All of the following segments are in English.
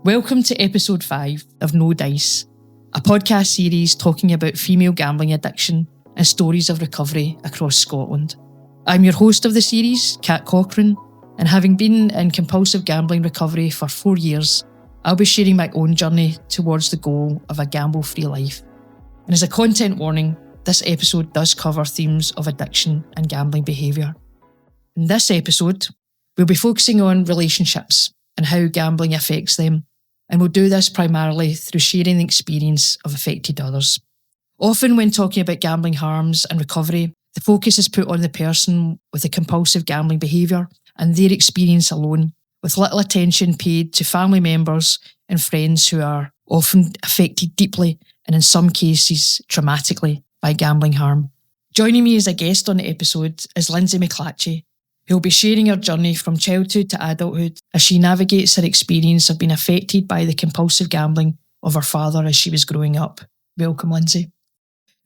Welcome to episode 5 of No Dice, a podcast series talking about female gambling addiction and stories of recovery across Scotland. I'm your host of the series, Kat Cochrane, and having been in compulsive gambling recovery for 4 years, I'll be sharing my own journey towards the goal of a gamble-free life. And as a content warning, this episode does cover themes of addiction and gambling behaviour. In this episode, we'll be focusing on relationships and how gambling affects them, and we'll do this primarily through sharing the experience of affected others. Often when talking about gambling harms and recovery, the focus is put on the person with the compulsive gambling behaviour and their experience alone, with little attention paid to family members and friends who are often affected deeply and in some cases traumatically by gambling harm. Joining me as a guest on the episode is LINDSEY McLATCHIE, who will be sharing her journey from childhood to adulthood as she navigates her experience of being affected by the compulsive gambling of her father as she was growing up. Welcome, LINDSEY.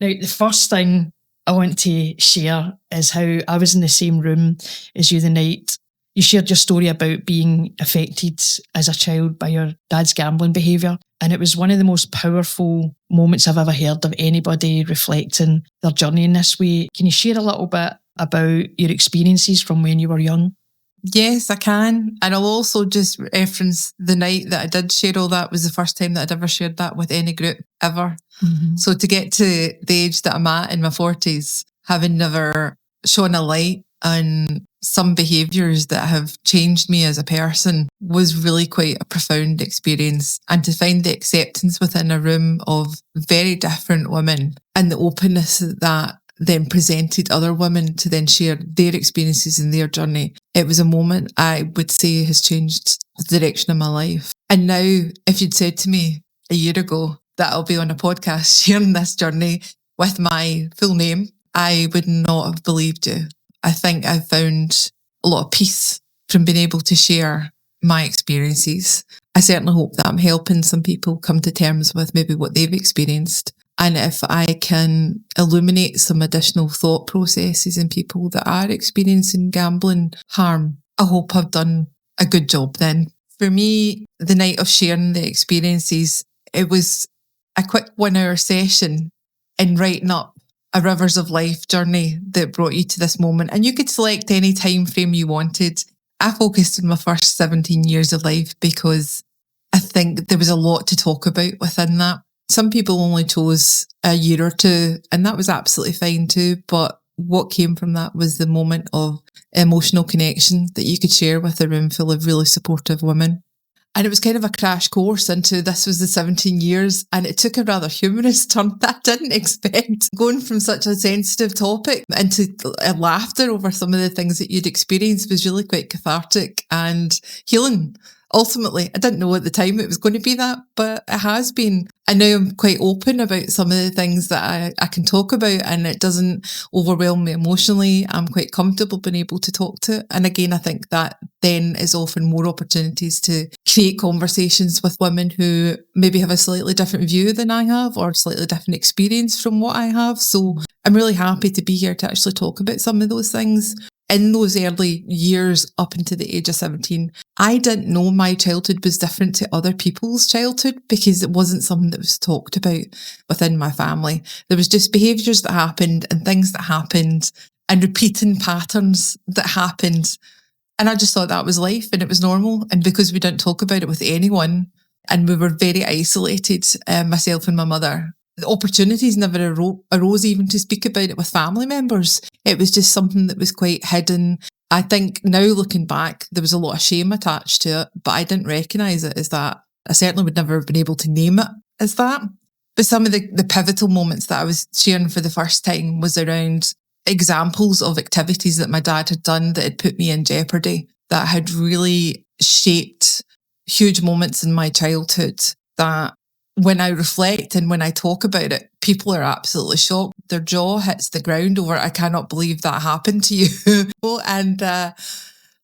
Now, the first thing I want to share is how I was in the same room as you the night you shared your story about being affected as a child by your dad's gambling behaviour. And it was one of the most powerful moments I've ever heard of anybody reflecting their journey in this way. Can you share a little bit about your experiences from when you were young? Yes, I can. And I'll also just reference the night that I did share all that was the first time that I'd ever shared that with any group ever. Mm-hmm. So to get to the age that I'm at in my 40s, having never shone a light on some behaviours that have changed me as a person was really quite a profound experience. And to find the acceptance within a room of very different women and the openness that then presented other women to then share their experiences and their journey. It was a moment I would say has changed the direction of my life. And now, if you'd said to me a year ago that I'll be on a podcast sharing this journey with my full name, I would not have believed you. I think I've found a lot of peace from being able to share my experiences. I certainly hope that I'm helping some people come to terms with maybe what they've experienced. And if I can illuminate some additional thought processes in people that are experiencing gambling harm, I hope I've done a good job then. For me, the night of sharing the experiences, it was a quick 1 hour session in writing up a Rivers of Life journey that brought you to this moment. And you could select any time frame you wanted. I focused on my first 17 years of life because I think there was a lot to talk about within that. Some people only chose a year or two, and that was absolutely fine too. But what came from that was the moment of emotional connection that you could share with a room full of really supportive women. And it was kind of a crash course into this was the 17 years, and it took a rather humorous turn that I didn't expect. Going from such a sensitive topic into laughter over some of the things that you'd experienced was really quite cathartic and healing. Ultimately, I didn't know at the time it was going to be that, but it has been. And now I'm quite open about some of the things that I can talk about, and it doesn't overwhelm me emotionally. I'm quite comfortable being able to talk to it. And again, I think that then is often more opportunities to create conversations with women who maybe have a slightly different view than I have or slightly different experience from what I have. So I'm really happy to be here to actually talk about some of those things. In those early years up into the age of 17, I didn't know my childhood was different to other people's childhood because it wasn't something that was talked about within my family. There was just behaviours that happened and things that happened and repeating patterns that happened. And I just thought that was life and it was normal. And because we didn't talk about it with anyone and we were very isolated, myself and my mother, the opportunities never arose even to speak about it with family members. It was just something that was quite hidden. I think now looking back, there was a lot of shame attached to it, but I didn't recognise it as that. I certainly would never have been able to name it as that. But some of the pivotal moments that I was sharing for the first time was around examples of activities that my dad had done that had put me in jeopardy, that had really shaped huge moments in my childhood that when I reflect and when I talk about it, people are absolutely shocked. Their jaw hits the ground over, I cannot believe that happened to you. And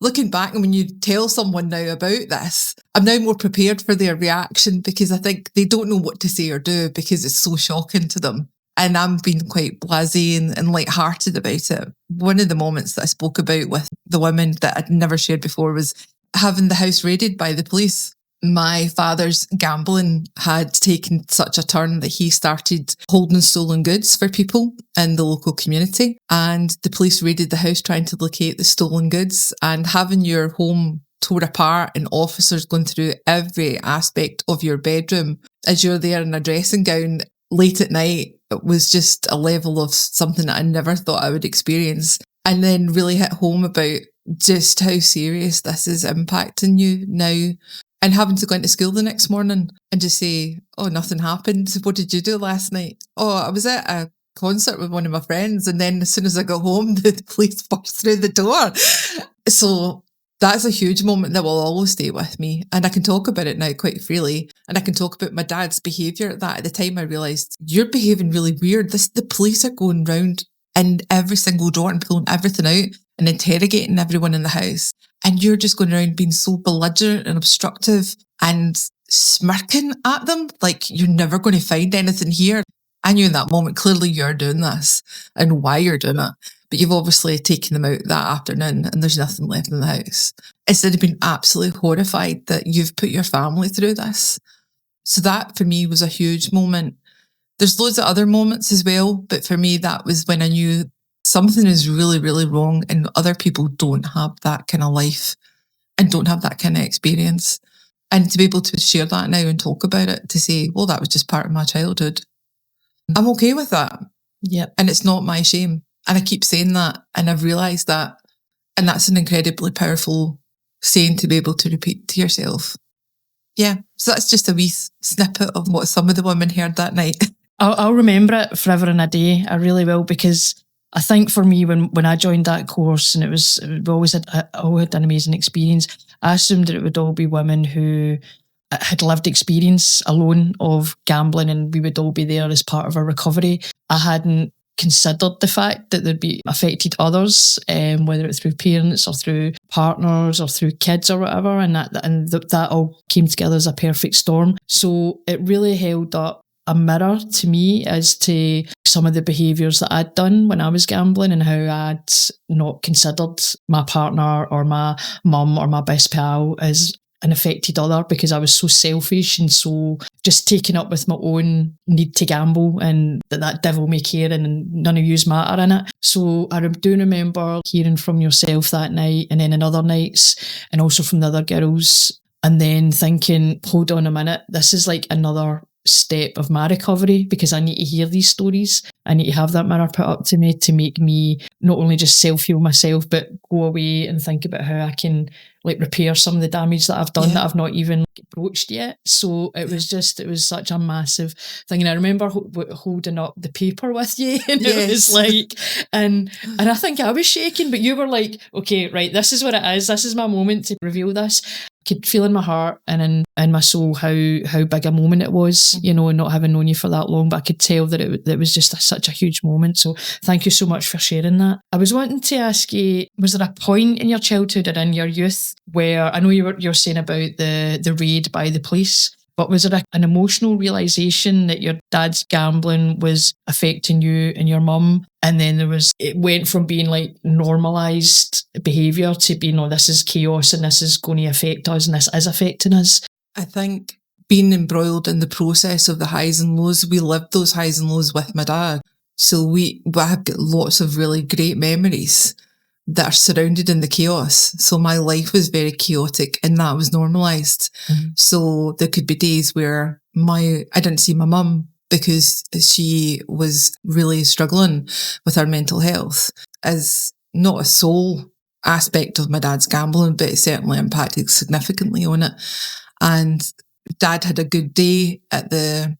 looking back, and when you tell someone now about this, I'm now more prepared for their reaction because I think they don't know what to say or do because it's so shocking to them. And I'm being quite blasé and light-hearted about it. One of the moments that I spoke about with the women that I'd never shared before was having the house raided by the police. my father's gambling had taken such a turn that he started holding stolen goods for people in the local community. And the police raided the house trying to locate the stolen goods, and having your home tore apart and officers going through every aspect of your bedroom as you're there in a dressing gown late at night. It was just a level of something that I never thought I would experience. And then really hit home about just how serious this is impacting you now. And having to go into school the next morning and just say, oh, nothing happened. What did you do last night? Oh, I was at a concert with one of my friends. And then as soon as I got home, the police burst through the door. So that's a huge moment that will always stay with me. And I can talk about it now quite freely. And I can talk about my dad's behaviour at that. At the time, I realised, you're behaving really weird. The police are going round in every single door and pulling everything out and interrogating everyone in the house. And you're just going around being so belligerent and obstructive and smirking at them like you're never going to find anything here. I knew in that moment, clearly you're doing this and why you're doing it. But you've obviously taken them out that afternoon and there's nothing left in the house. Instead of being absolutely horrified that you've put your family through this. So that for me was a huge moment. There's loads of other moments as well, but for me, that was when I knew something is really, really wrong and other people don't have that kind of life and don't have that kind of experience. And to be able to share that now and talk about it, to say, well, that was just part of my childhood. I'm okay with that. Yep. And it's not my shame. And I keep saying that, and I've realised that. And that's an incredibly powerful saying to be able to repeat to yourself. Yeah, so that's just a wee snippet of what some of the women heard that night. I'll remember it forever and a day. I really will, because I think for me, when I joined that course, and we always had an amazing experience, I assumed that it would all be women who had lived experience alone of gambling, and we would all be there as part of our recovery. I hadn't considered the fact that there'd be affected others, whether it's through parents or through partners or through kids or whatever, and that all came together as a perfect storm. So it really held up a mirror to me as to some of the behaviours that I'd done when I was gambling, and how I'd not considered my partner or my mum or my best pal as an affected other, because I was so selfish and so just taken up with my own need to gamble, and that devil may care and none of yous matter in it. So I do remember hearing from yourself that night, and then in other nights, and also from the other girls, and then thinking, hold on a minute, this is like another step of my recovery, because I need to hear these stories. I need to have that mirror put up to me to make me not only just self-heal myself, but go away and think about how I can repair some of the damage that I've done that I've not even broached yet. So it was such a massive thing. And I remember holding up the paper with you, and it was like, and I think I was shaking, but you were like, okay, right, this is what it is. This is my moment to reveal this. I could feel in my heart and in my soul how big a moment it was, and not having known you for that long, but I could tell that it was just such a huge moment. So thank you so much for sharing that. I was wanting to ask you, was there a point in your childhood or in your youth where, I know you're saying about the raid by the police, but was there an emotional realisation that your dad's gambling was affecting you and your mum? And then it went from being like normalised behaviour to being, oh, this is chaos and this is going to affect us and this is affecting us. I think being embroiled in the process of the highs and lows, we lived those highs and lows with my dad. So I've got lots of really great memories that are surrounded in the chaos. So my life was very chaotic and that was normalised. Mm-hmm. So there could be days where I didn't see my mum because she was really struggling with her mental health, as not a sole aspect of my dad's gambling, but it certainly impacted significantly on it. And dad had a good day at the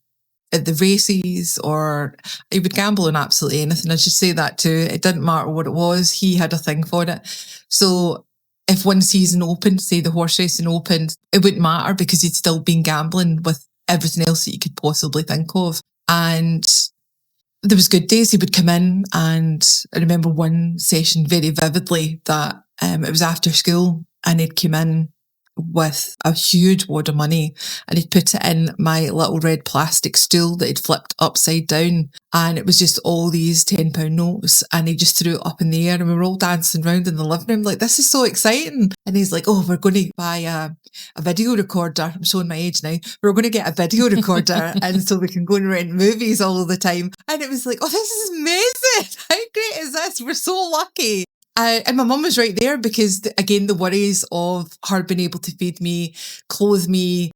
races, or he would gamble on absolutely anything. I should say that too. It didn't matter what it was. He had a thing for it. So if one season opened, say the horse racing opened, it wouldn't matter because he'd still been gambling with everything else that you could possibly think of. And there was good days he would come in, and I remember one session very vividly that it was after school and he'd come in with a huge wad of money, and he'd put it in my little red plastic stool that he'd flipped upside down, and it was just all these £10 notes, and he just threw it up in the air, and we were all dancing around in the living room like, this is so exciting. And he's like, oh, we're going to buy a video recorder. I'm showing my age now. We're going to get a video recorder and so we can go and rent movies all the time. And it was like, oh, this is amazing. How great is this? We're so lucky. And my mum was right there because, again, the worries of her being able to feed me, clothe me,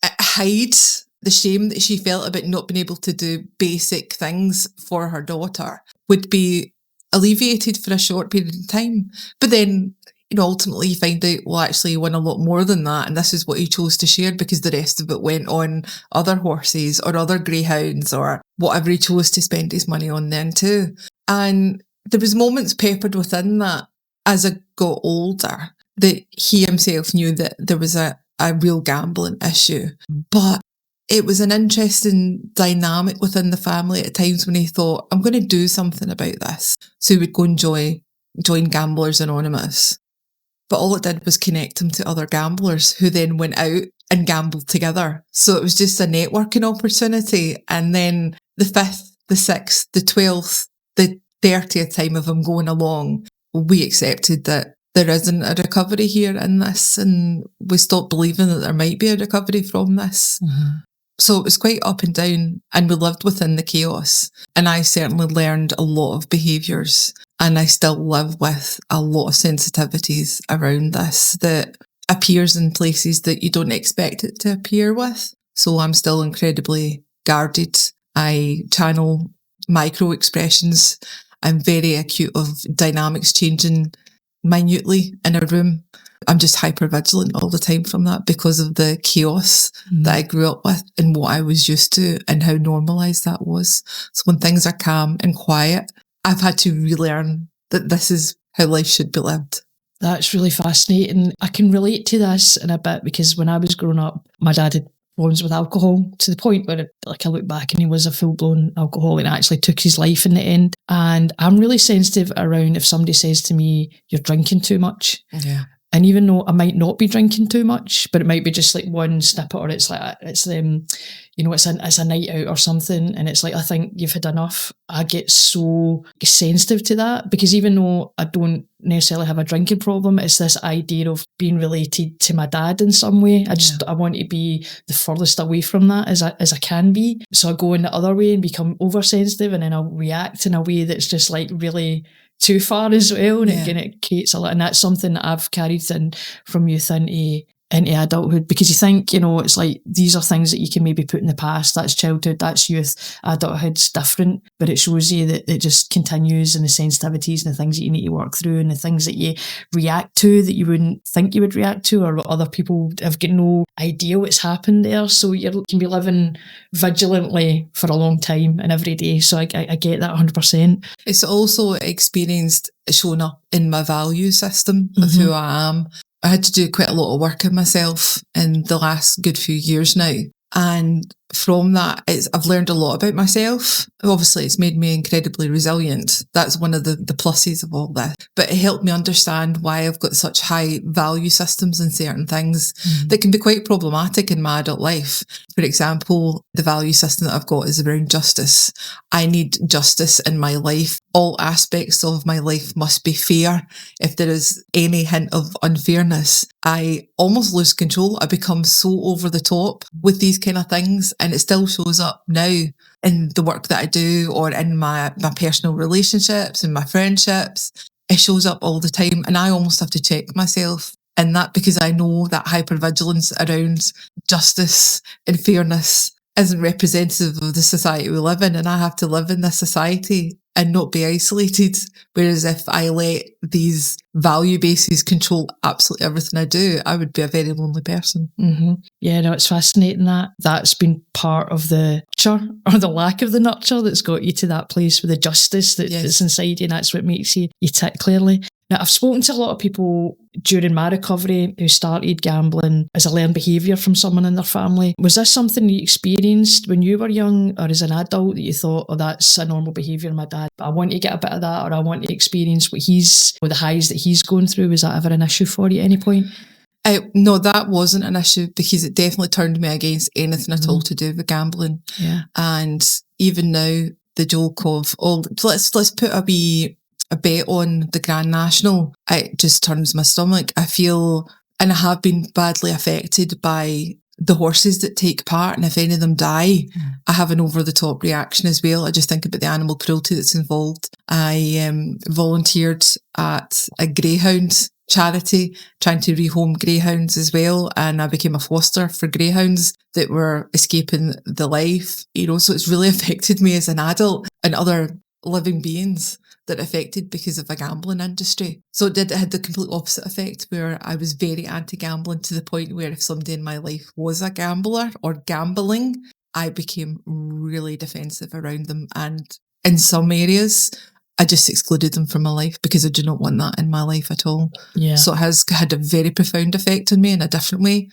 hide the shame that she felt about not being able to do basic things for her daughter would be alleviated for a short period of time. But then, ultimately you find out, well, actually he won a lot more than that. And this is what he chose to share because the rest of it went on other horses or other greyhounds or whatever he chose to spend his money on then too. And there was moments peppered within that as I got older that he himself knew that there was a real gambling issue. But it was an interesting dynamic within the family at times when he thought, I'm going to do something about this. So he would go and join Gamblers Anonymous. But all it did was connect him to other gamblers who then went out and gambled together. So it was just a networking opportunity. And then the 5th, the 6th, the 12th, the 30th time of him going along, we accepted that there isn't a recovery here in this, and we stopped believing that there might be a recovery from this. Mm-hmm. So it was quite up and down, and we lived within the chaos. And I certainly learned a lot of behaviours, and I still live with a lot of sensitivities around this that appears in places that you don't expect it to appear with. So I'm still incredibly guarded. I channel micro expressions. I'm very acute of dynamics changing minutely in a room. I'm just hyper vigilant all the time from that because of the chaos that I grew up with and what I was used to and how normalised that was. So when things are calm and quiet, I've had to relearn that this is how life should be lived. That's really fascinating. I can relate to this in a bit because when I was growing up, my dad had problems with alcohol to the point where I look back and he was a full-blown alcoholic and actually took his life in the end. And I'm really sensitive around if somebody says to me, you're drinking too much. Yeah. And even though I might not be drinking too much, but it might be just like one snippet, or it's a night out or something, and it's like, I think you've had enough. I get so sensitive to that because even though I don't necessarily have a drinking problem, it's this idea of being related to my dad in some way. I want to be the furthest away from that as I can be. So I go in the other way and become oversensitive, and then I'll react in a way that's just like really too far as well, and it creates a lot. And that's something that I've carried in from youth into adulthood, because you think, it's like these are things that you can maybe put in the past. That's childhood, that's youth. Adulthood's different, but it shows you that it just continues, and the sensitivities and the things that you need to work through and the things that you react to that you wouldn't think you would react to, or other people have got no idea what's happened there. So you can be living vigilantly for a long time and every day. So I get that 100%. It's also experienced showing up in my value system of who I am. I had to do quite a lot of work on myself in the last good few years now. And from that, I've learned a lot about myself. Obviously, it's made me incredibly resilient. That's one of the pluses of all this. But it helped me understand why I've got such high value systems in certain things that can be quite problematic in my adult life. For example, the value system that I've got is around justice. I need justice in my life. All aspects of my life must be fair. If there is any hint of unfairness, I almost lose control. I become so over the top with these kind of things, and it still shows up now in the work that I do or in my personal relationships and my friendships. It shows up all the time, and I almost have to check myself in that because I know that hypervigilance around justice and fairness isn't representative of the society we live in, and I have to live in this society and not be isolated. Whereas if I let these value bases control absolutely everything I do, I would be a very lonely person. Mm-hmm. Yeah, no, it's fascinating that's been part of the nurture or the lack of the nurture that's got you to that place with the justice that's inside you, and that's what makes you tick clearly. Now, I've spoken to a lot of people during my recovery who started gambling as a learned behaviour from someone in their family. Was this something you experienced when you were young, or as an adult, that you thought, oh, that's a normal behaviour in my dad, but I want to get a bit of that, or I want to experience the highs that he's going through? Was that ever an issue for you at any point? No, that wasn't an issue because it definitely turned me against anything at all to do with gambling. Yeah. And even now, the joke of, let's put a bet on the Grand National, it just turns my stomach. I feel, and I have been badly affected by the horses that take part, and if any of them die, I have an over-the-top reaction as well. I just think about the animal cruelty that's involved. I volunteered at a greyhound charity trying to rehome greyhounds as well, and I became a foster for greyhounds that were escaping the life, so it's really affected me as an adult, and other living beings that affected because of a gambling industry. So it had the complete opposite effect, where I was very anti-gambling, to the point where if somebody in my life was a gambler or gambling, I became really defensive around them, and in some areas I just excluded them from my life because I do not want that in my life at all. Yeah. So it has had a very profound effect on me in a different way.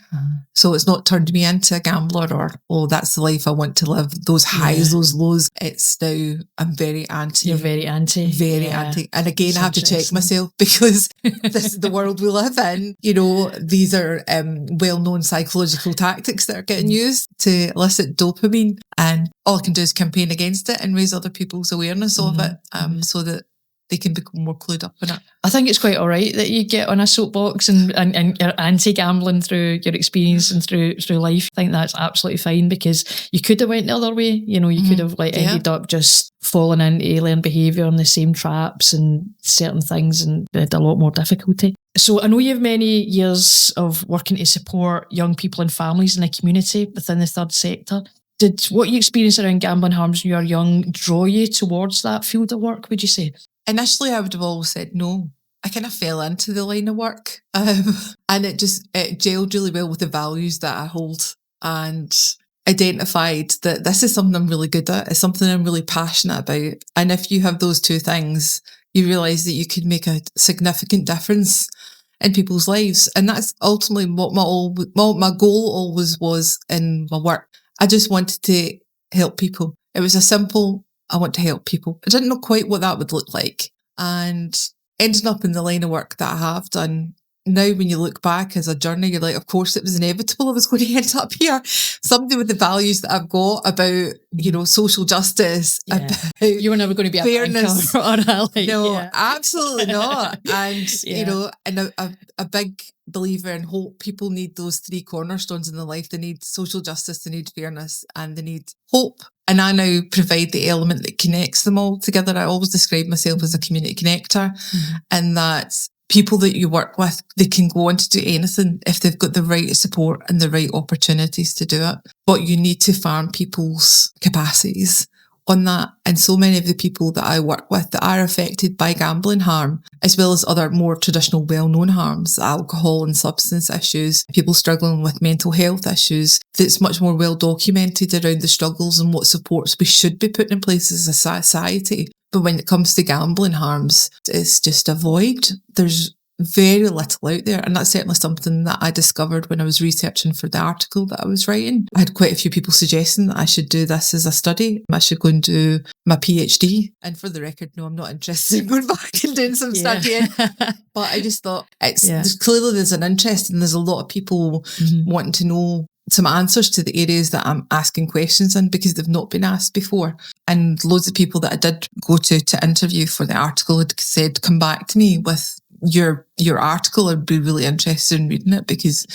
So it's not turned me into a gambler or, that's the life I want to live. Those highs, those lows. It's now, I'm very anti. You're very anti. Very anti. And again, I have to check myself because this is the world we live in. These are well-known psychological tactics that are getting used to elicit dopamine. And all I can do is campaign against it and raise other people's awareness of it, so that they can become more clued up in it. I think it's quite all right that you get on a soapbox and you're anti-gambling through your experience and through life. I think that's absolutely fine, because you could have went the other way. You could have ended up just falling into learned behaviour and the same traps and certain things, and had a lot more difficulty. So I know you have many years of working to support young people and families in the community within the third sector. Did what you experienced around gambling harms when you were young draw you towards that field of work, would you say? Initially, I would have always said no. I kind of fell into the line of work, and it gelled really well with the values that I hold, and identified that this is something I'm really good at. It's something I'm really passionate about. And if you have those two things, you realise that you could make a significant difference in people's lives. And that's ultimately what my goal always was in my work. I just wanted to help people. It was a simple, I want to help people. I didn't know quite what that would look like. And ending up in the line of work that I have done, now when you look back as a journey, you're like, of course it was inevitable I was going to end up here. Somebody with the values that I've got about, social justice, about you were never going to be fairness. A banker or a No, absolutely not. And, and a big believer in hope. People need those three cornerstones in their life. They need social justice, they need fairness, and they need hope. And I now provide the element that connects them all together. I always describe myself as a community connector, and that's people that you work with, they can go on to do anything if they've got the right support and the right opportunities to do it. But you need to farm people's capacities on that. And so many of the people that I work with that are affected by gambling harm, as well as other more traditional well-known harms, alcohol and substance issues, people struggling with mental health issues, that's much more well documented around the struggles and what supports we should be putting in place as a society. But when it comes to gambling harms, it's just a void. There's very little out there. And that's certainly something that I discovered when I was researching for the article that I was writing. I had quite a few people suggesting that I should do this as a study. I should go and do my PhD. And for the record, no, I'm not interested in going back and doing some studying. But I just thought there's an interest, and there's a lot of people wanting to know some answers to the areas that I'm asking questions in, because they've not been asked before. And loads of people that I did go to interview for the article had said, come back to me with your article. I'd be really interested in reading it, because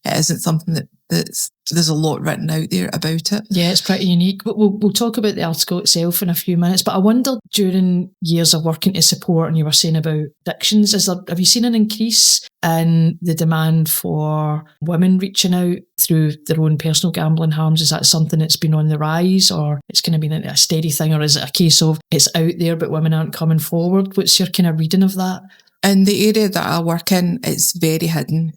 it isn't something there's a lot written out there about it. Yeah, it's pretty unique. But we'll talk about the article itself in a few minutes. But I wondered, during years of working to support, and you were saying about addictions, have you seen an increase in the demand for women reaching out through their own personal gambling harms? Is that something that's been on the rise, or it's kind of been a steady thing, or is it a case of it's out there but women aren't coming forward? What's your kind of reading of that? In the area that I work in, it's very hidden.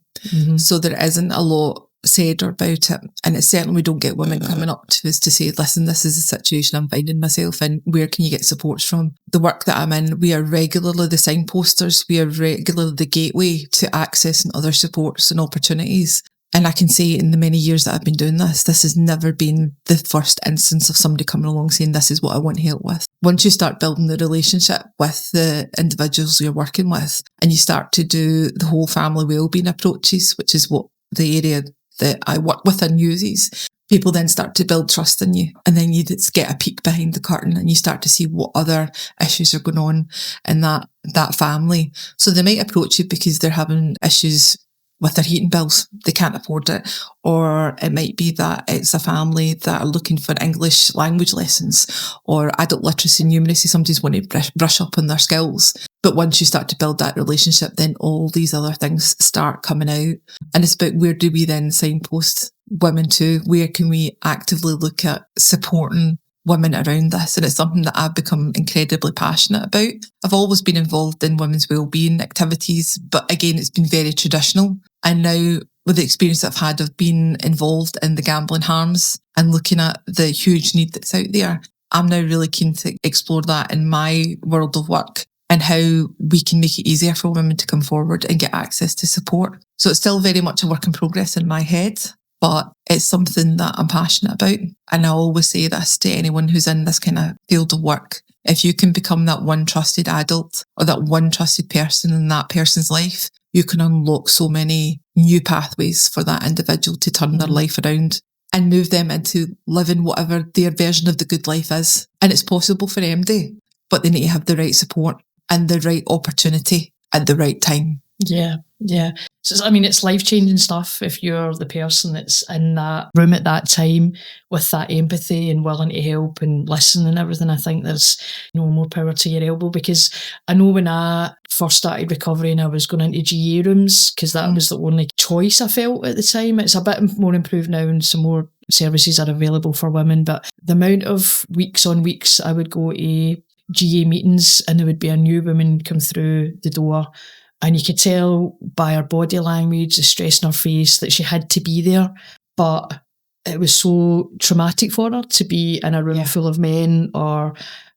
So there isn't a lot said about it. And it's certainly, we don't get women coming up to us to say, listen, this is a situation I'm finding myself in. Where can you get supports from? The work that I'm in, we are regularly the signposters. We are regularly the gateway to accessing other supports and opportunities. And I can say, in the many years that I've been doing this has never been the first instance of somebody coming along saying, this is what I want help with. Once you start building the relationship with the individuals you're working with, and you start to do the whole family wellbeing approaches, which is what the area that I work within uses, people then start to build trust in you. And then you just get a peek behind the curtain and you start to see what other issues are going on in that family. So they might approach you because they're having issues with their heating bills. They can't afford it. Or it might be that it's a family that are looking for English language lessons or adult literacy and numeracy. Somebody's wanting to brush up on their skills. But once you start to build that relationship, then all these other things start coming out. And it's about where do we then signpost women to? Where can we actively look at supporting women around this? And it's something that I've become incredibly passionate about. I've always been involved in women's wellbeing activities, but again, it's been very traditional. And now with the experience I've had of being involved in the gambling harms and looking at the huge need that's out there, I'm now really keen to explore that in my world of work and how we can make it easier for women to come forward and get access to support. So it's still very much a work in progress in my head, but it's something that I'm passionate about. And I always say this to anyone who's in this kind of field of work. If you can become that one trusted adult or that one trusted person in that person's life, you can unlock so many new pathways for that individual to turn their life around and move them into living whatever their version of the good life is. And it's possible for MD, but they need to have the right support and the right opportunity at the right time. Yeah. So, I mean, it's life-changing stuff if you're the person that's in that room at that time with that empathy and willing to help and listen and everything. I think there's more power to your elbow, because I know when I first started recovery and I was going into GA rooms, because that was the only choice I felt at the time. It's a bit more improved now and some more services are available for women, but the amount of weeks on weeks I would go to GA meetings and there would be a new woman come through the door, and you could tell by her body language, the stress in her face, that she had to be there. But it was so traumatic for her to be in a room full of men, or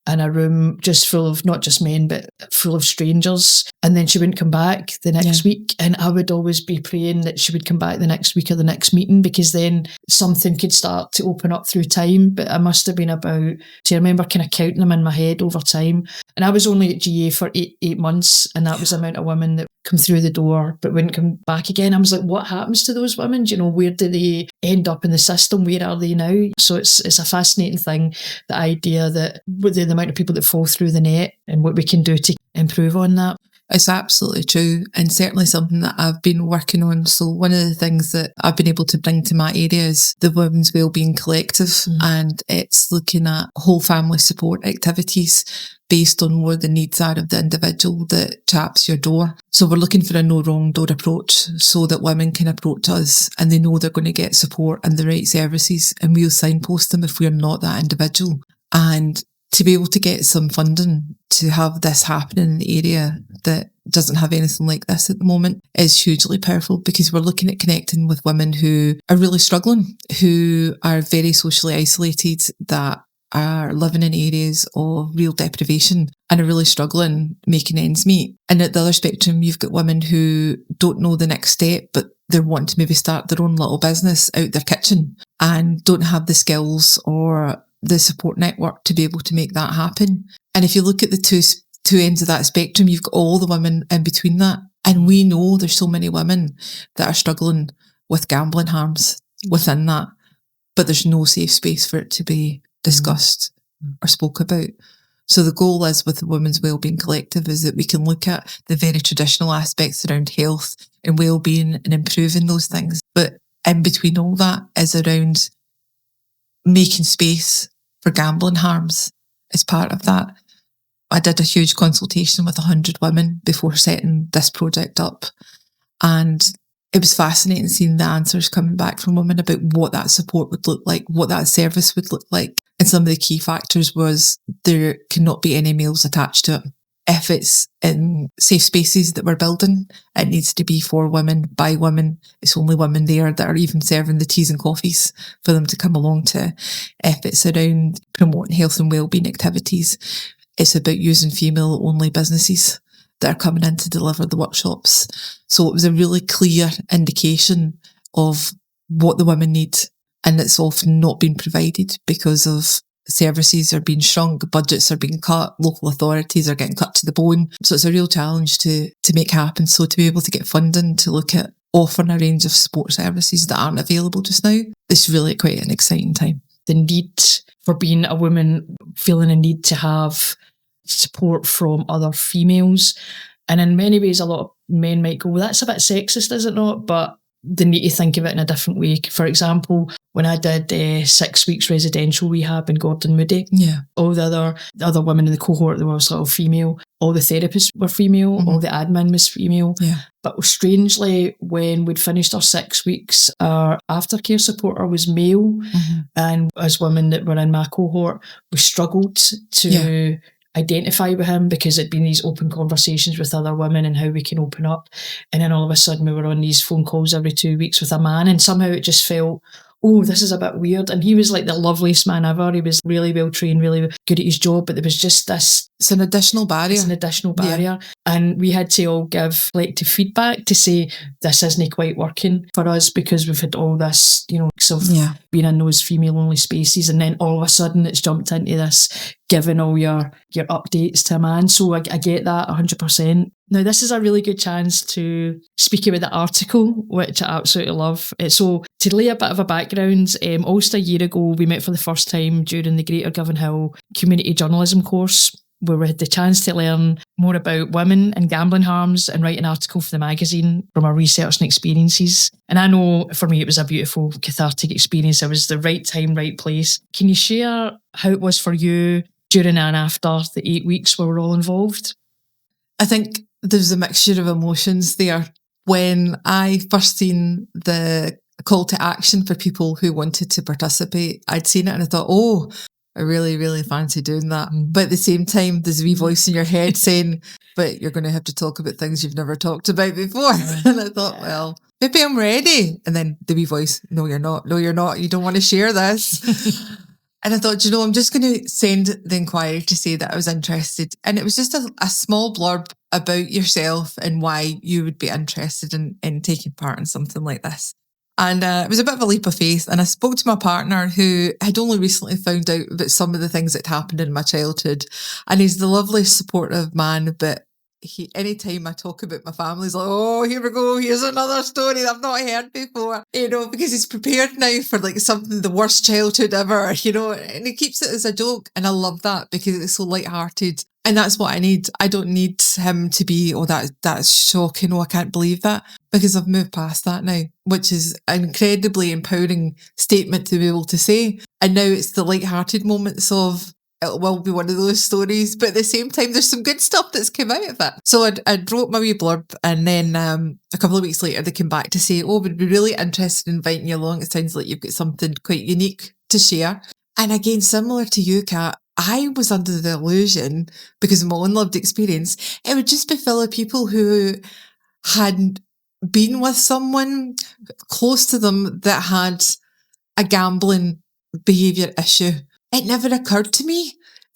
in a room just full of not just men, but full of strangers. And then she wouldn't come back the next week. And I would always be praying that she would come back the next week or the next meeting, because then something could start to open up through time. But I must have been about, I remember kind of counting them in my head over time. And I was only at GA for eight months, and that was the amount of women that come through the door but wouldn't come back again. I was like, what happens to those women? Do you know, where do they end up in the system? Where are they now? So it's a fascinating thing, the idea that with the amount of people that fall through the net and what we can do to improve on that. It's absolutely true, and certainly something that I've been working on. So one of the things that I've been able to bring to my area is the Women's Wellbeing Collective, and it's looking at whole family support activities based on where the needs are of the individual that taps your door. So we're looking for a no wrong door approach so that women can approach us and they know they're going to get support and the right services, and we'll signpost them if we're not that individual. And to be able to get some funding to have this happen in the area that doesn't have anything like this at the moment is hugely powerful, because we're looking at connecting with women who are really struggling, who are very socially isolated, that are living in areas of real deprivation and are really struggling making ends meet. And at the other spectrum, you've got women who don't know the next step, but they're wanting to maybe start their own little business out their kitchen and don't have the skills or the support network to be able to make that happen. And if you look at the two ends of that spectrum, you've got all the women in between that. And we know there's so many women that are struggling with gambling harms within that, but there's no safe space for it to be discussed or spoke about. So the goal is with the Women's Wellbeing Collective is that we can look at the very traditional aspects around health and wellbeing and improving those things. But in between all that is around making space for gambling harms as part of that. I did a huge consultation with 100 women before setting this project up, and it was fascinating seeing the answers coming back from women about what that support would look like, what that service would look like. And some of the key factors was there cannot be any males attached to it. If it's in safe spaces that we're building, it needs to be for women, by women. It's only women there that are even serving the teas and coffees for them to come along to. If it's around promoting health and wellbeing activities, it's about using female-only businesses that are coming in to deliver the workshops. So it was a really clear indication of what the women need, and it's often not been provided because of services are being shrunk, budgets are being cut, local authorities are getting cut to the bone. So it's a real challenge to make happen. So to be able to get funding to look at offering a range of support services that aren't available just now, it's really quite an exciting time. The need for being a woman, feeling a need to have support from other females. And in many ways, a lot of men might go, well, that's a bit sexist, is it not? But they need to think of it in a different way. For example, when I did 6 weeks residential rehab in Gordon Moody, all the other women in the cohort, they were all female. All the therapists were female. All the admin was female. But strangely, when we'd finished our 6 weeks, our aftercare supporter was male. And as women that were in my cohort, we struggled to identify with him because it'd been these open conversations with other women and how we can open up. And then all of a sudden we were on these phone calls every 2 weeks with a man, and somehow it just felt, oh, this is a bit weird. And he was like the loveliest man ever. He was really well trained, really good at his job, but there was just this... It's an additional barrier. It's an additional barrier. And we had to all give collective feedback to say, this isn't quite working for us because we've had all this, being in those female-only spaces, and then all of a sudden it's jumped into this giving all your updates to a man. So I get that 100%. Now, this is a really good chance to speak about the article, which I absolutely love. So to lay a bit of a background, almost a year ago, we met for the first time during the Greater Govanhill Community Journalism course, where we had the chance to learn more about women and gambling harms and write an article for the magazine from our research and experiences. And I know for me it was a beautiful, cathartic experience. It was the right time, right place. Can you share how it was for you during and after the 8 weeks where we're all involved? I think there's a mixture of emotions there. When I first seen the call to action for people who wanted to participate, I'd seen it and I thought, oh, I really, really fancy doing that. But at the same time, there's a wee voice in your head saying, but you're going to have to talk about things you've never talked about before. And I thought, well, maybe I'm ready. And then the wee voice, no, you're not. No, you're not. You don't want to share this. And I thought, I'm just going to send the inquiry to say that I was interested. And it was just a small blurb about yourself and why you would be interested in taking part in something like this. And it was a bit of a leap of faith. And I spoke to my partner who had only recently found out about some of the things that happened in my childhood. And he's the loveliest, supportive man, but anytime I talk about my family, he's like, oh, here we go, here's another story that I've not heard before, because he's prepared now for like something, the worst childhood ever, and he keeps it as a joke. And I love that because it's so lighthearted. And that's what I need. I don't need him to be, oh, that's shocking, oh, I can't believe that, because I've moved past that now, which is an incredibly empowering statement to be able to say. And now it's the lighthearted moments of, it will be one of those stories, but at the same time, there's some good stuff that's come out of it. So I wrote my wee blurb, and then a couple of weeks later, they came back to say, oh, we'd be really interested in inviting you along. It sounds like you've got something quite unique to share. And again, similar to you, Kat, I was under the illusion, because of my own lived experience, it would just be full of people who had been with someone close to them that had a gambling behaviour issue. It never occurred to me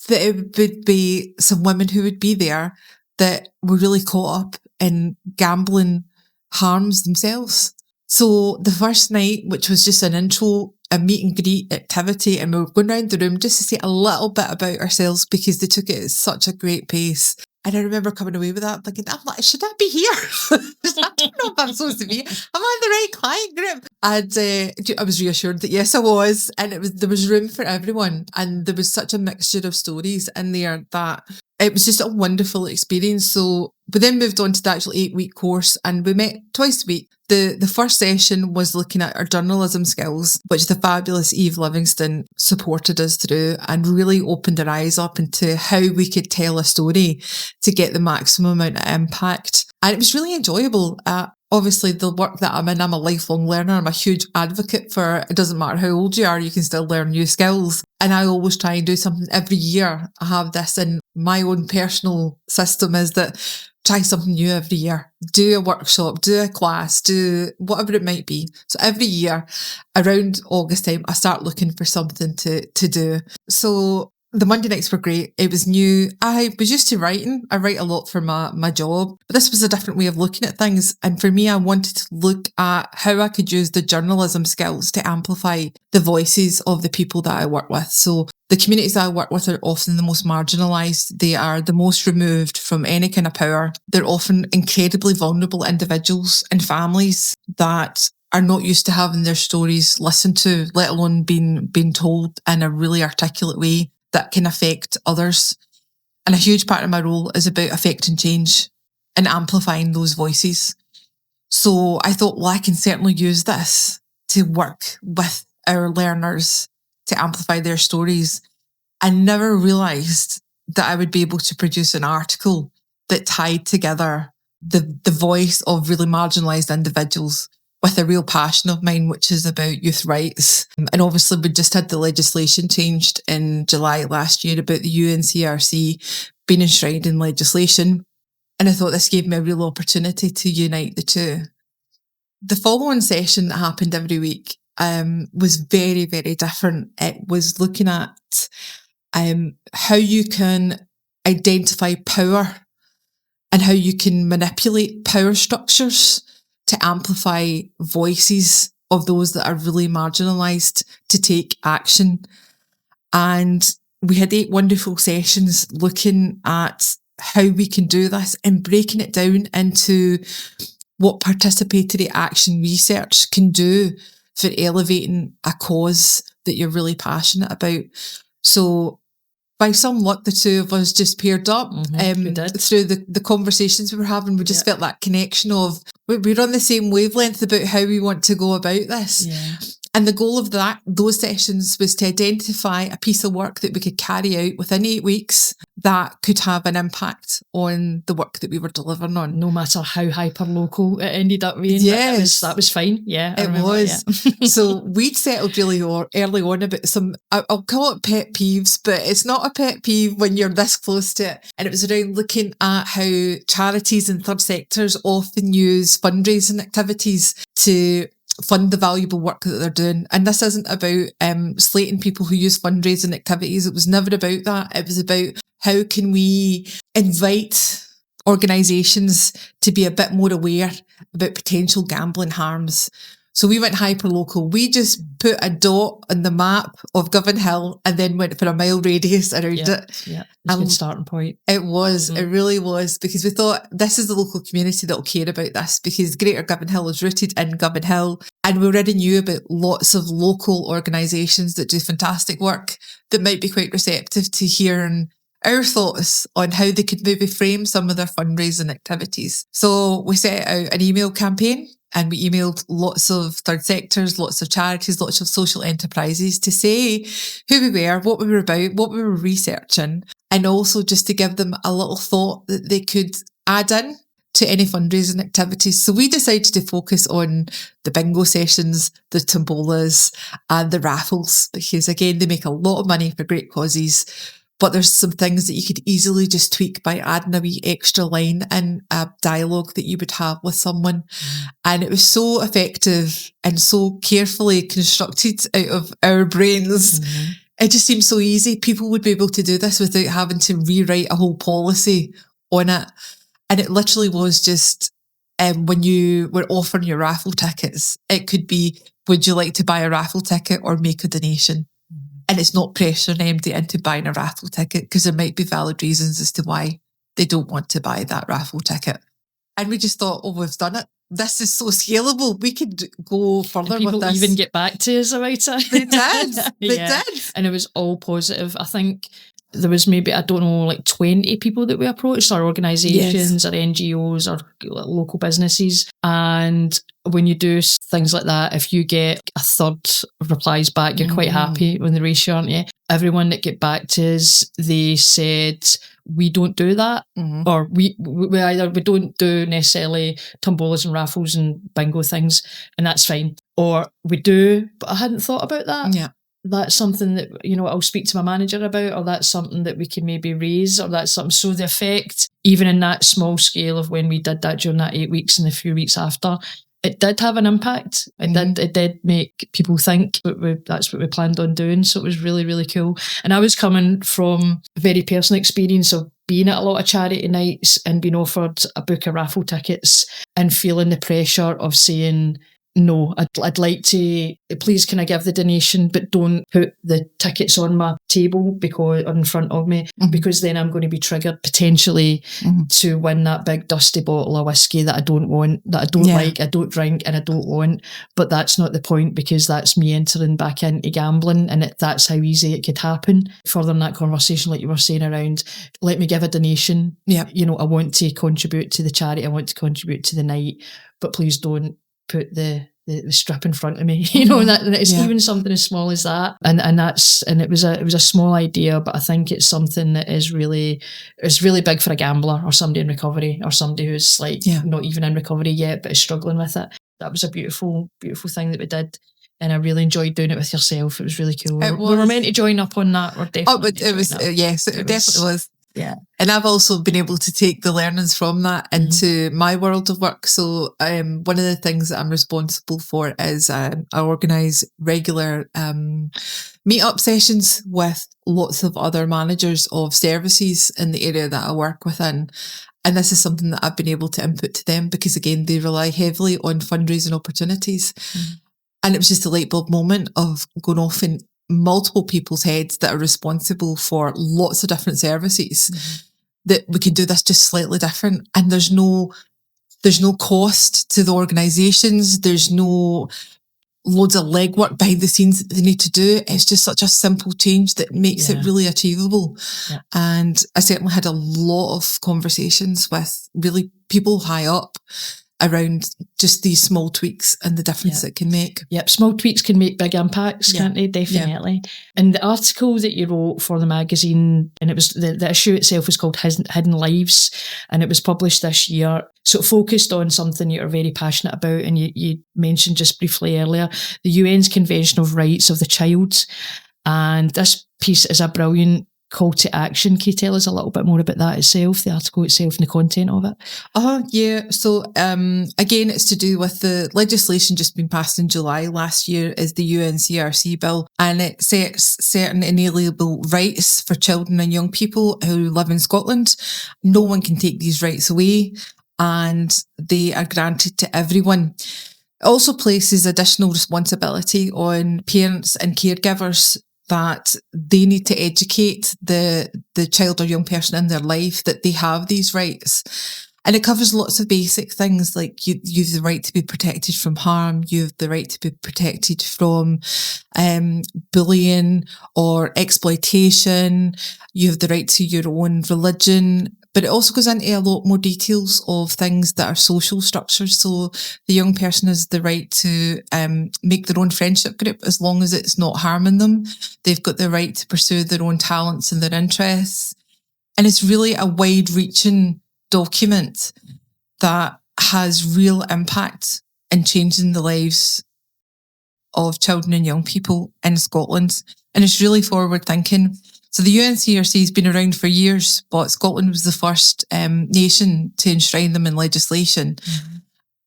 that it would be some women who would be there that were really caught up in gambling harms themselves. So the first night, which was just an intro, a meet and greet activity, and we were going around the room just to say a little bit about ourselves because they took it at such a great pace. And I remember coming away with that thinking, I'm like, should I be here? I don't know if I'm supposed to be. Am I in the right client group? And I was reassured that yes, I was. And there was room for everyone. And there was such a mixture of stories in there that it was just a wonderful experience. So we then moved on to the actual 8-week course, and we met twice a week. The first session was looking at our journalism skills, which the fabulous Eve Livingston supported us through and really opened our eyes up into how we could tell a story to get the maximum amount of impact. And it was really enjoyable. Obviously, the work that I'm in, I'm a lifelong learner. I'm a huge advocate for it doesn't matter how old you are, you can still learn new skills. And I always try and do something every year. I have this in my own personal system, is that try something new every year. Do a workshop, do a class, do whatever it might be. So every year around August time, I start looking for something to do. So The Monday nights were great. It was new. I was used to writing. I write a lot for my job, but this was a different way of looking at things. And for me, I wanted to look at how I could use the journalism skills to amplify the voices of the people that I work with. So the communities that I work with are often the most marginalised. They are the most removed from any kind of power. They're often incredibly vulnerable individuals and families that are not used to having their stories listened to, let alone being told in a really articulate way that can affect others. And a huge part of my role is about affecting change and amplifying those voices. So I thought, well, I can certainly use this to work with our learners to amplify their stories. I never realised that I would be able to produce an article that tied together the voice of really marginalised individuals with a real passion of mine, which is about youth rights. And obviously we just had the legislation changed in July last year about the UNCRC being enshrined in legislation. And I thought this gave me a real opportunity to unite the two. The following session that happened every week was very, very different. It was looking at how you can identify power and how you can manipulate power structures to amplify voices of those that are really marginalised to take action. And we had 8 wonderful sessions looking at how we can do this and breaking it down into what participatory action research can do for elevating a cause that you're really passionate about. So by some luck, the two of us just paired up through the conversations we were having. We just felt that connection of we're on the same wavelength about how we want to go about this. Yeah. And the goal of those sessions was to identify a piece of work that we could carry out within 8 weeks that could have an impact on the work that we were delivering on. No matter how hyper-local it ended up being. Yes. That was fine. Yeah, it was. Yeah. So we'd settled really early on about some, I'll call it pet peeves, but it's not a pet peeve when you're this close to it. And it was around looking at how charities and third sectors often use fundraising activities to fund the valuable work that they're doing. And this isn't about slating people who use fundraising activities. It was never about that. It was about how can we invite organisations to be a bit more aware about potential gambling harms. So we went hyper-local. We just put a dot on the map of Govan Hill and then went for a mile radius around it. Yeah, it's a good starting point. It was, it really was, because we thought this is the local community that will care about this, because Greater Govan Hill is rooted in Govan Hill. And we already knew about lots of local organisations that do fantastic work that might be quite receptive to hearing our thoughts on how they could maybe frame some of their fundraising activities. So we set out an email campaign. And we emailed lots of third sectors, lots of charities, lots of social enterprises to say who we were, what we were about, what we were researching, and also just to give them a little thought that they could add in to any fundraising activities. So we decided to focus on the bingo sessions, the tombolas, and the raffles, because again, they make a lot of money for great causes. But there's some things that you could easily just tweak by adding a wee extra line in a dialogue that you would have with someone. And it was so effective and so carefully constructed out of our brains. It just seemed so easy. People would be able to do this without having to rewrite a whole policy on it. And it literally was just when you were offering your raffle tickets, it could be, would you like to buy a raffle ticket or make a donation? And it's not pressuring anybody into buying a raffle ticket, because there might be valid reasons as to why they don't want to buy that raffle ticket. And we just thought, oh, we've done it. This is so scalable. We could go further with this. People even get back to us about it. They did. They did. And it was all positive. I think there was maybe, I don't know, like 20 people that we approached, or organisations, or NGOs, or local businesses. And when you do things like that, if you get a third replies back, you're quite happy on the ratio, aren't you? Everyone that get back to us, they said, we don't do that, or we don't do necessarily tombolas and raffles and bingo things, and that's fine. Or we do, but I hadn't thought about that. Yeah. That's something that, I'll speak to my manager about, or that's something that we can maybe raise, or that's something. So the effect, even in that small scale of when we did that during that 8 weeks and the few weeks after, it did have an impact. It did make people think that's what we planned on doing. So it was really, really cool. And I was coming from a very personal experience of being at a lot of charity nights and being offered a book of raffle tickets and feeling the pressure of saying, no, I'd like to, please can I give the donation, but don't put the tickets on my table because in front of me, because then I'm going to be triggered potentially to win that big dusty bottle of whiskey that I don't want, that I don't like, I don't drink and I don't want. But that's not the point, because that's me entering back into gambling, and that's how easy it could happen. Further in that conversation, like you were saying around, let me give a donation. Yeah. You know, I want to contribute to the charity, I want to contribute to the night, but please don't put the strip in front of me, you know, and it's even something as small as that, and it was a small idea, but I think it's something that is really big for a gambler or somebody in recovery, or somebody who's like not even in recovery yet but is struggling with it. That was a beautiful thing that we did, and I really enjoyed doing it with yourself. It was really cool. We were meant to join up on that. We're definitely yes, it definitely was. Yeah. And I've also been able to take the learnings from that into my world of work. So one of the things that I'm responsible for is I organise regular meet-up sessions with lots of other managers of services in the area that I work within. And this is something that I've been able to input to them, because again, they rely heavily on fundraising opportunities. And it was just a light bulb moment of going off in multiple people's heads that are responsible for lots of different services, that we can do this just slightly different. And there's no cost to the organisations. There's no loads of legwork behind the scenes that they need to do. It's just such a simple change that makes it really achievable. Yeah. And I certainly had a lot of conversations with really people high up around just these small tweaks and the difference it can make. Yep, small tweaks can make big impacts, can't they? Definitely. Yeah. And the article that you wrote for the magazine, and it was the issue itself was called Hidden Lives, and it was published this year. So it focused on something you're very passionate about, and you mentioned just briefly earlier, the UN's Convention of Rights of the Child. And this piece is a brilliant call to action. Can you tell us a little bit more about that itself, the article itself and the content of it? Yeah. So again, it's to do with the legislation just been passed in July last year, is the UNCRC bill, and it sets certain inalienable rights for children and young people who live in Scotland. No one can take these rights away, and they are granted to everyone. It also places additional responsibility on parents and caregivers that they need to educate the child or young person in their life that they have these rights. And it covers lots of basic things, like you have the right to be protected from harm, you have the right to be protected from bullying or exploitation, you have the right to your own religion. But it also goes into a lot more details of things that are social structures. So the young person has the right to make their own friendship group as long as it's not harming them. They've got the right to pursue their own talents and their interests. And it's really a wide-reaching document that has real impact in changing the lives of children and young people in Scotland. And it's really forward-thinking. So the UNCRC has been around for years, but Scotland was the first nation to enshrine them in legislation.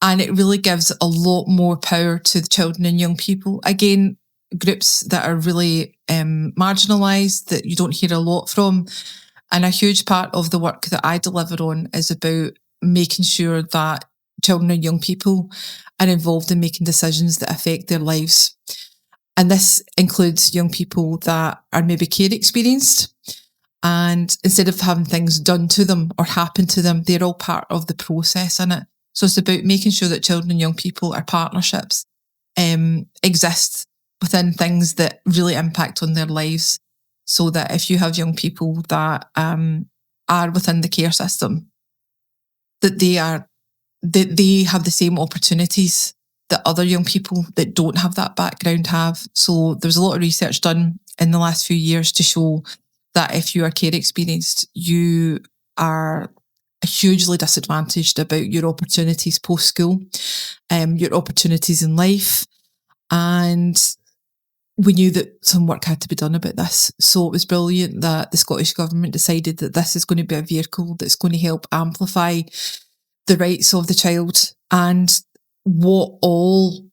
And it really gives a lot more power to the children and young people. Again, groups that are really marginalised, that you don't hear a lot from. And a huge part of the work that I deliver on is about making sure that children and young people are involved in making decisions that affect their lives. And this includes young people that are maybe care experienced, and instead of having things done to them or happen to them, they're all part of the process in it. So it's about making sure that children and young people, our partnerships, exist within things that really impact on their lives, so that if you have young people that are within the care system, that they have the same opportunities that other young people that don't have that background have. So there's a lot of research done in the last few years to show that if you are care experienced, you are hugely disadvantaged about your opportunities post-school, your opportunities in life. And we knew that some work had to be done about this. So it was brilliant that the Scottish Government decided that this is going to be a vehicle that's going to help amplify the rights of the child and what all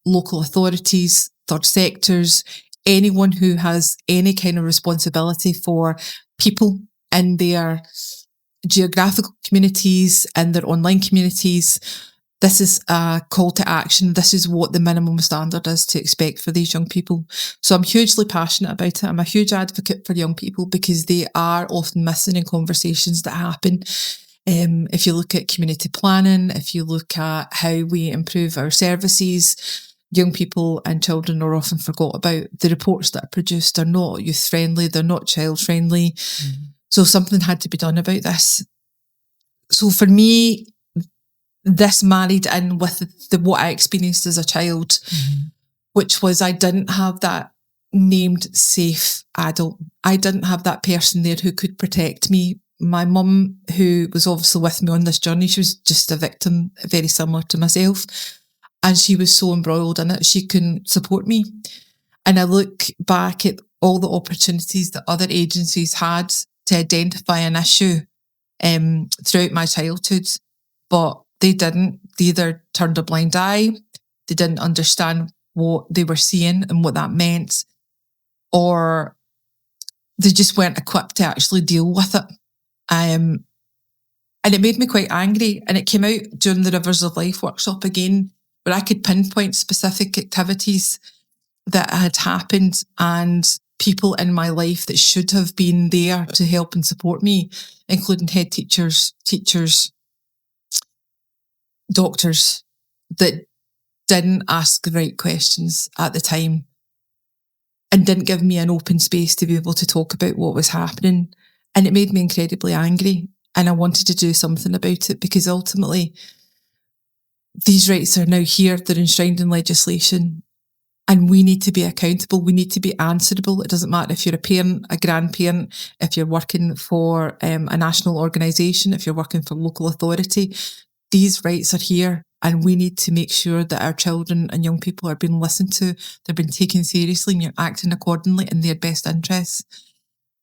local authorities, third sectors, anyone who has any kind of responsibility for people in their geographical communities and their online communities, this is a call to action. This is what the minimum standard is to expect for these young people. So I'm hugely passionate about it. I'm a huge advocate for young people because they are often missing in conversations that happen. If you look at community planning, if you look at how we improve our services, young people and children are often forgot about. The reports that are produced are not youth friendly, they're not child friendly. Mm-hmm. So something had to be done about this. So for me, this married in with what I experienced as a child, mm-hmm. which was I didn't have that named safe adult. I didn't have that person there who could protect me. My mum, who was obviously with me on this journey, she was just a victim, very similar to myself. And she was so embroiled in it, she couldn't support me. And I look back at all the opportunities that other agencies had to identify an issue throughout my childhood, but they didn't. They either turned a blind eye, they didn't understand what they were seeing and what that meant, or they just weren't equipped to actually deal with it. And it made me quite angry. And it came out during the Rivers of Life workshop again, where I could pinpoint specific activities that had happened and people in my life that should have been there to help and support me, including head teachers, doctors, that didn't ask the right questions at the time and didn't give me an open space to be able to talk about what was happening. And it made me incredibly angry. And I wanted to do something about it because ultimately these rights are now here. They're enshrined in legislation and we need to be accountable. We need to be answerable. It doesn't matter if you're a parent, a grandparent, if you're working for a national organisation, if you're working for local authority. These rights are here and we need to make sure that our children and young people are being listened to, they're being taken seriously and you're acting accordingly in their best interests.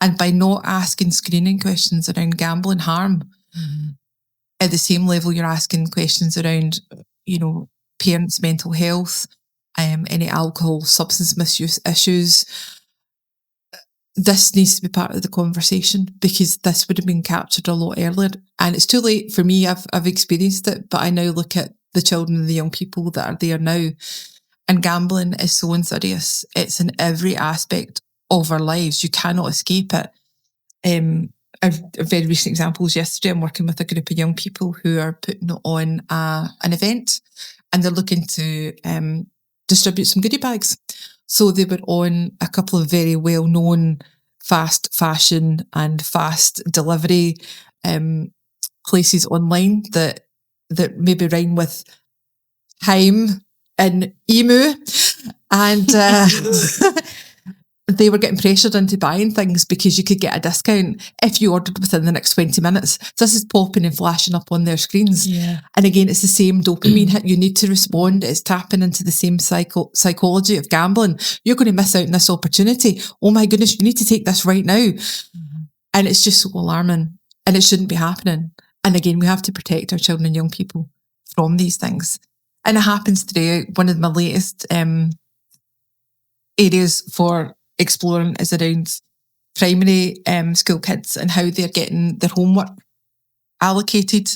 And by not asking screening questions around gambling harm, mm-hmm. at the same level you're asking questions around, parents' mental health, any alcohol, substance misuse issues, this needs to be part of the conversation because this would have been captured a lot earlier. And it's too late for me. I've experienced it, but I now look at the children and the young people that are there now. And gambling is so insidious. It's in every aspect of our lives. You cannot escape it. A very recent example was yesterday. I'm working with a group of young people who are putting on an event and they're looking to distribute some goodie bags. So they were on a couple of very well-known fast fashion and fast delivery places online that maybe rhyme with Heim and Emu. And they were getting pressured into buying things because you could get a discount if you ordered within the next 20 minutes. So this is popping and flashing up on their screens. Yeah. And again, it's the same dopamine hit. You need to respond. It's tapping into the same psychology of gambling. You're going to miss out on this opportunity. Oh my goodness, you need to take this right now. Mm-hmm. And it's just so alarming and it shouldn't be happening. And again, we have to protect our children and young people from these things. And it happens today. One of my latest areas for exploring is around primary school kids and how they're getting their homework allocated.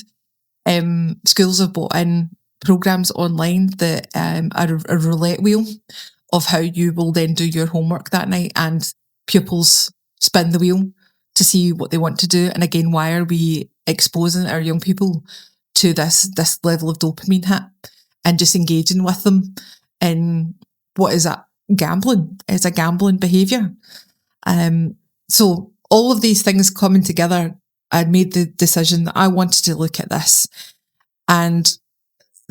Schools have brought in programmes online that are a roulette wheel of how you will then do your homework that night, and pupils spin the wheel to see what they want to do. And again, why are we exposing our young people to this level of dopamine hit and just engaging with them in what is that? Gambling. It's a gambling behaviour. So all of these things coming together, I made the decision that I wanted to look at this and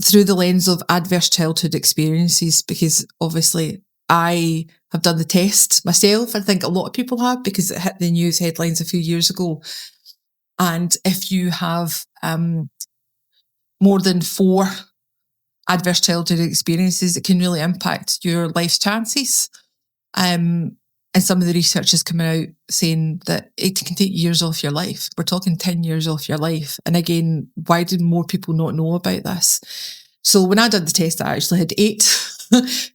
through the lens of adverse childhood experiences, because obviously I have done the test myself. I think a lot of people have because it hit the news headlines a few years ago. And if you have more than 4 adverse childhood experiences, it can really impact your life's chances. And some of the research is coming out saying that it can take years off your life. We're talking 10 years off your life. And again, why do more people not know about this? So when I did the test, I actually had 8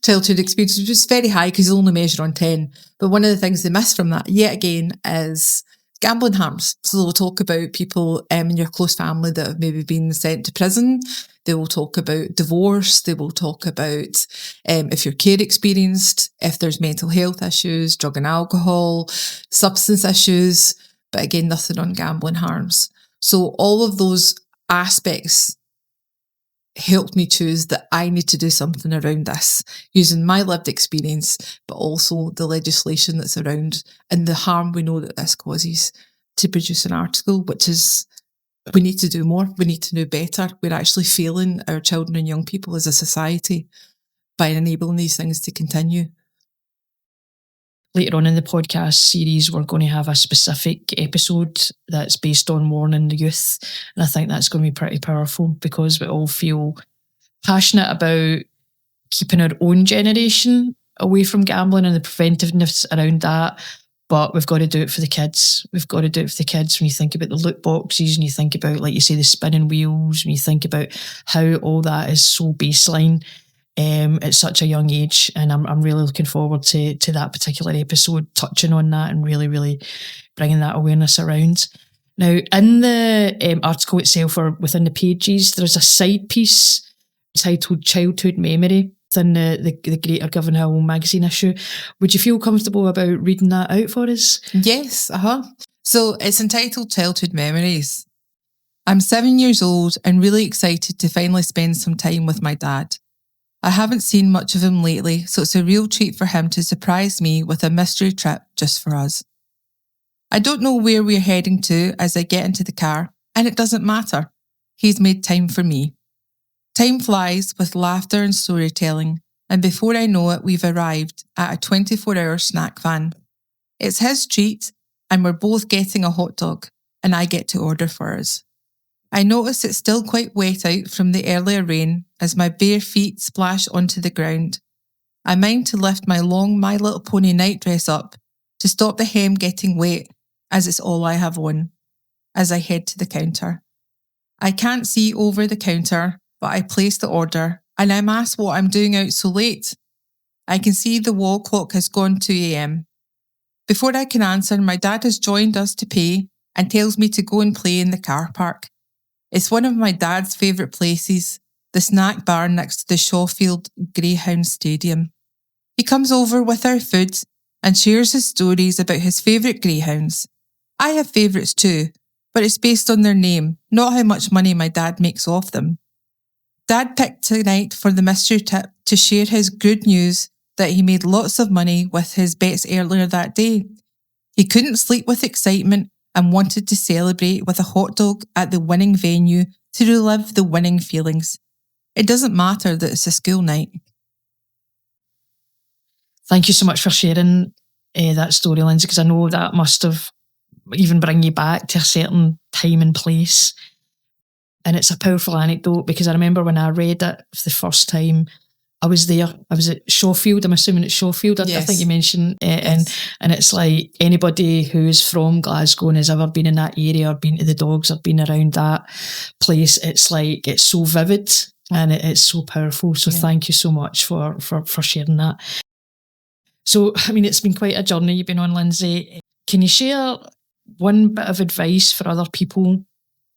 childhood experiences, which is very high because they only measure on 10. But one of the things they miss from that, yet again, is gambling harms. So they'll talk about people in your close family that have maybe been sent to prison. They will talk about divorce. They will talk about if your care experienced, if there's mental health issues, drug and alcohol, substance issues. But again, nothing on gambling harms. So all of those aspects helped me choose that I need to do something around this using my lived experience, but also the legislation that's around and the harm we know that this causes, to produce an article, which is we need to do more. We need to know better. We're actually failing our children and young people as a society by enabling these things to continue. Later on in the podcast series, we're going to have a specific episode that's based on warning the youth. And I think that's going to be pretty powerful because we all feel passionate about keeping our own generation away from gambling and the preventiveness around that. But we've got to do it for the kids. We've got to do it for the kids. When you think about the loot boxes and you think about, like you say, the spinning wheels, when you think about how all that is so baseline, at such a young age, and I'm really looking forward to that particular episode, touching on that and really bringing that awareness around. Now, in the article itself, or within the pages, there's a side piece titled "Childhood Memory" within the Greater Govanhill magazine issue. Would you feel comfortable about reading that out for us? Yes, So it's entitled "Childhood Memories." I'm 7 years old and really excited to finally spend some time with my dad. I haven't seen much of him lately, so it's a real treat for him to surprise me with a mystery trip just for us. I don't know where we're heading to as I get into the car, and it doesn't matter. He's made time for me. Time flies with laughter and storytelling, and before I know it, we've arrived at a 24-hour snack van. It's his treat, and we're both getting a hot dog, and I get to order for us. I notice it's still quite wet out from the earlier rain as my bare feet splash onto the ground. I mind to lift my long My Little Pony nightdress up to stop the hem getting wet, as it's all I have on, as I head to the counter. I can't see over the counter, but I place the order and I'm asked what I'm doing out so late. I can see the wall clock has gone 2 a.m. Before I can answer, my dad has joined us to pay and tells me to go and play in the car park. It's one of my dad's favourite places, the snack bar next to the Shawfield Greyhound Stadium. He comes over with our food and shares his stories about his favourite greyhounds. I have favourites too, but it's based on their name, not how much money my dad makes off them. Dad picked tonight for the mystery tip to share his good news that he made lots of money with his bets earlier that day. He couldn't sleep with excitement and wanted to celebrate with a hot dog at the winning venue to relive the winning feelings. It doesn't matter that it's a school night. Thank you so much for sharing that story, Lindsay, because I know that must have even bring you back to a certain time and place. And it's a powerful anecdote because I remember when I read it for the first time, I was there. I was at Shawfield. I'm assuming it's Shawfield. I think you mentioned. Yes. And it's like anybody who's from Glasgow and has ever been in that area or been to the dogs or been around that place, it's like, it's so vivid and it's so powerful. So thank you so much for sharing that. So, I mean, it's been quite a journey you've been on, Lindsay. Can you share one bit of advice for other people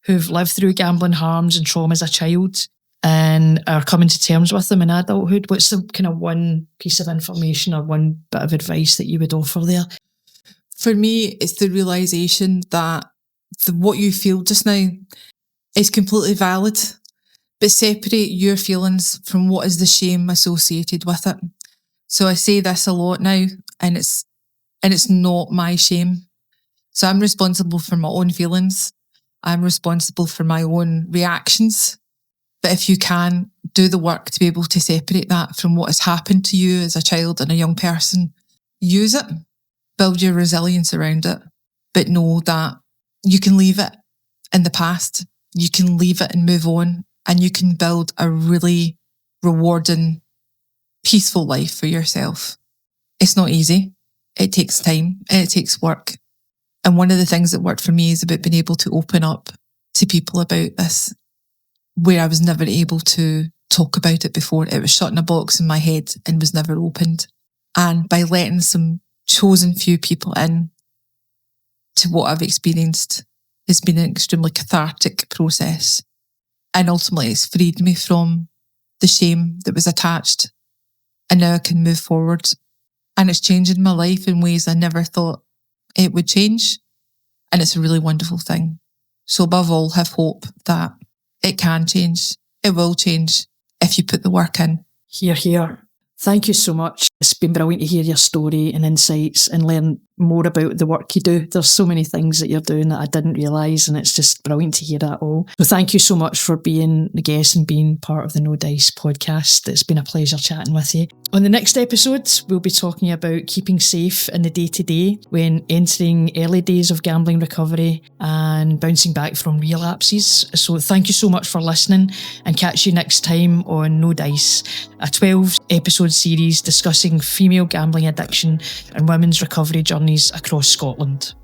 who've lived through gambling harms and trauma as a child and are coming to terms with them in adulthood? What's the kind of one piece of information or one bit of advice that you would offer there? For me, it's the realisation that what you feel just now is completely valid, but separate your feelings from what is the shame associated with it. So I say this a lot now, and it's not my shame. So I'm responsible for my own feelings. I'm responsible for my own reactions. But if you can, do the work to be able to separate that from what has happened to you as a child and a young person. Use it, build your resilience around it, but know that you can leave it in the past. You can leave it and move on, and you can build a really rewarding, peaceful life for yourself. It's not easy. It takes time and it takes work. And one of the things that worked for me is about being able to open up to people about this, where I was never able to talk about it before. It was shut in a box in my head and was never opened. And by letting some chosen few people in to what I've experienced, it's been an extremely cathartic process. And ultimately it's freed me from the shame that was attached. And now I can move forward. And it's changing my life in ways I never thought it would change. And it's a really wonderful thing. So above all, have hope that it can change. It will change if you put the work in. Hear, hear. Thank you so much. It's been brilliant to hear your story and insights and learn more about the work you do. There's so many things that you're doing that I didn't realise, and it's just brilliant to hear that all. So thank you so much for being the guest and being part of the No Dice podcast. It's been a pleasure chatting with you. On the next episode, we'll be talking about keeping safe in the day-to-day when entering early days of gambling recovery and bouncing back from relapses. So thank you so much for listening, and catch you next time on No Dice, a 12-episode series discussing female gambling addiction and women's recovery journeys across Scotland.